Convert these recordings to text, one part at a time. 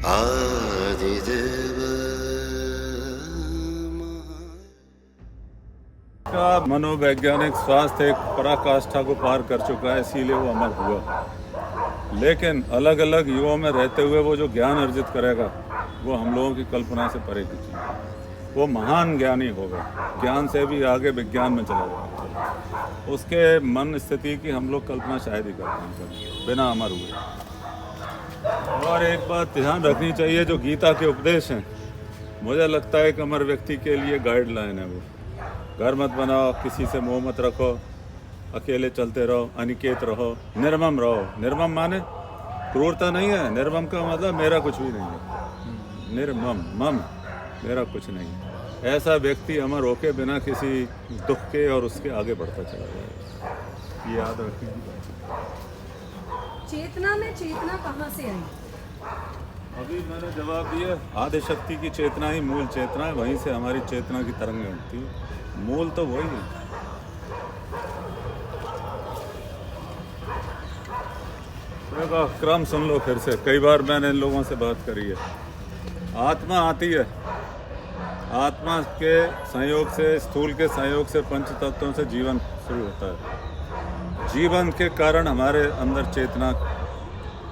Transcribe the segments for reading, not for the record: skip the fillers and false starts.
आदिदेव का मनोवैज्ञानिक स्वास्थ्य एक पराकाष्ठा को पार कर चुका है, इसीलिए वो अमर हुआ। लेकिन अलग अलग युगों में रहते हुए वो जो ज्ञान अर्जित करेगा वो हम लोगों की कल्पना से परे की चीज़ है। वो महान ज्ञानी होगा, ज्ञान से भी आगे विज्ञान में चला जाएगा। उसके मन स्थिति की हम लोग कल्पना शायद ही कर पाएंगे बिना अमर हुए। और एक बात ध्यान रखनी चाहिए, जो गीता के उपदेश हैं मुझे लगता है एक अमर व्यक्ति के लिए गाइडलाइन है। वो घर मत बनाओ, किसी से मोह मत रखो, अकेले चलते रहो, अनिकेत रहो, निर्मम रहो। निर्मम माने क्रूरता नहीं है, निर्मम का मतलब मेरा कुछ भी नहीं है। निर्मम मम मेरा कुछ नहीं है। ऐसा व्यक्ति अमर होके बिना किसी दुख के और उसके आगे बढ़ता चला जाएगा। ये याद रखने की बात है। चेतना में चेतना कहाँ से आई? अभी मैंने जवाब दिया, आदि शक्ति की चेतना ही मूल चेतना है, वहीं से हमारी चेतना की तरंगें उठती है। मूल तो वही है। देखो क्रम सुन लो फिर से, कई बार मैंने इन लोगों से बात करी है। आत्मा आती है, आत्मा के संयोग से, स्थूल के संयोग से, पंच तत्वों से जीवन शुरू होता है। जीवन के कारण हमारे अंदर चेतना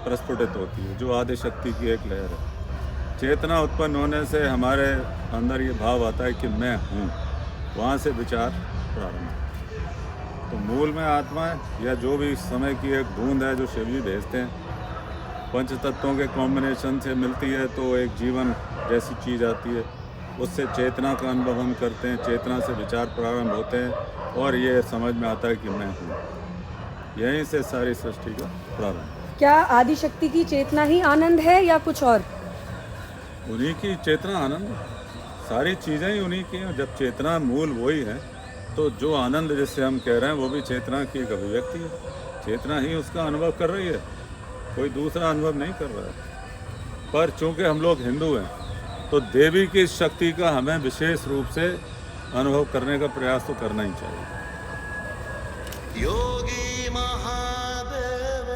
प्रस्फुटित होती है, जो आदि शक्ति की एक लहर है। चेतना उत्पन्न होने से हमारे अंदर ये भाव आता है कि मैं हूँ, वहाँ से विचार प्रारंभ। तो मूल में आत्मा है, या जो भी समय की एक बूंद है जो शिव जी भेजते हैं। पंच तत्वों के कॉम्बिनेशन से मिलती है तो एक जीवन जैसी चीज़ आती है। उससे चेतना का अनुभव हम करते हैं, चेतना से विचार प्रारंभ होते हैं और ये समझ में आता है कि मैं हूँ। यहीं से सारी सृष्टि का प्रारंभ। क्या आदि शक्ति की चेतना ही आनंद है या कुछ और? उन्हीं की चेतना आनंद है। सारी चीज़ें ही उन्हीं की हैं। जब चेतना मूल वही है तो जो आनंद जिससे हम कह रहे हैं वो भी चेतना की एक अभिव्यक्ति है। चेतना ही उसका अनुभव कर रही है, कोई दूसरा अनुभव नहीं कर रहा है। पर चूंकि हम लोग हिंदू हैं तो देवी की शक्ति का हमें विशेष रूप से अनुभव करने का प्रयास तो करना ही चाहिए। योगी महादेव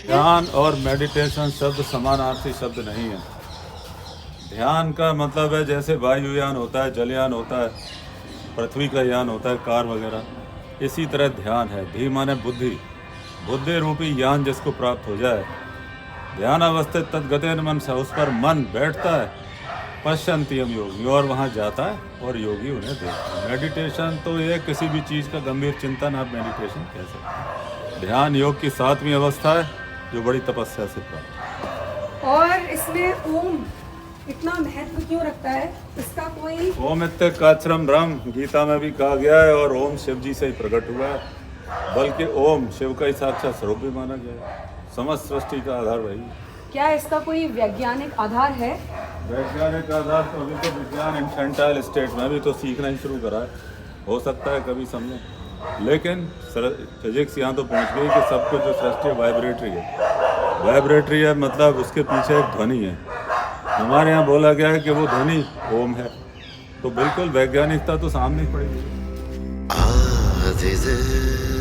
ध्यान और मेडिटेशन शब्द समानार्थी शब्द नहीं है। ध्यान का मतलब है जैसे वायुयान होता है, जलयान होता है, पृथ्वी का यान होता है, कार वगैरह, इसी तरह ध्यान है। धी माने बुद्धि, बुद्धि रूपी यान जिसको प्राप्त हो जाए। ध्यान अवस्थित तद्गतेन मनसा, उस पर मन बैठता है। पश्यन्ति हम योगी, और वहाँ जाता है और योगी उन्हें देखता है। मेडिटेशन तो ये किसी भी चीज़ का गंभीर चिंतन आप मेडिटेशन कह सकते हैं। ध्यान योग की 7वीं अवस्था है जो बड़ी तपस्या से प्राप्त। और इसमें ओम इतना महत्व क्यों रखता है? इसका कोई ओम इत्याक्षरम ब्रह्म गीता में भी कहा गया है, और ओम शिव जी से ही प्रकट हुआ है। बल्कि ओम शिव का ही साक्षात स्वरूप भी माना गया है। समस्त सृष्टि का आधार वही है। क्या इसका कोई वैज्ञानिक आधार है? वैज्ञानिक आधार तो अभी तो विज्ञान इन्फेंटाइल स्टेट में भी तो सीखना ही शुरू करा है। हो सकता है कभी समझें, लेकिन फिजिक्स यहाँ तो पहुँच गई कि सब कुछ जो सृष्टि वाइब्रेटरी है। वाइब्रेटरी है मतलब उसके पीछे एक ध्वनि है। हमारे यहाँ बोला गया है कि वो ध्वनि ओम है, तो बिल्कुल वैज्ञानिकता तो सामने ही पड़ेगी। आदिदेव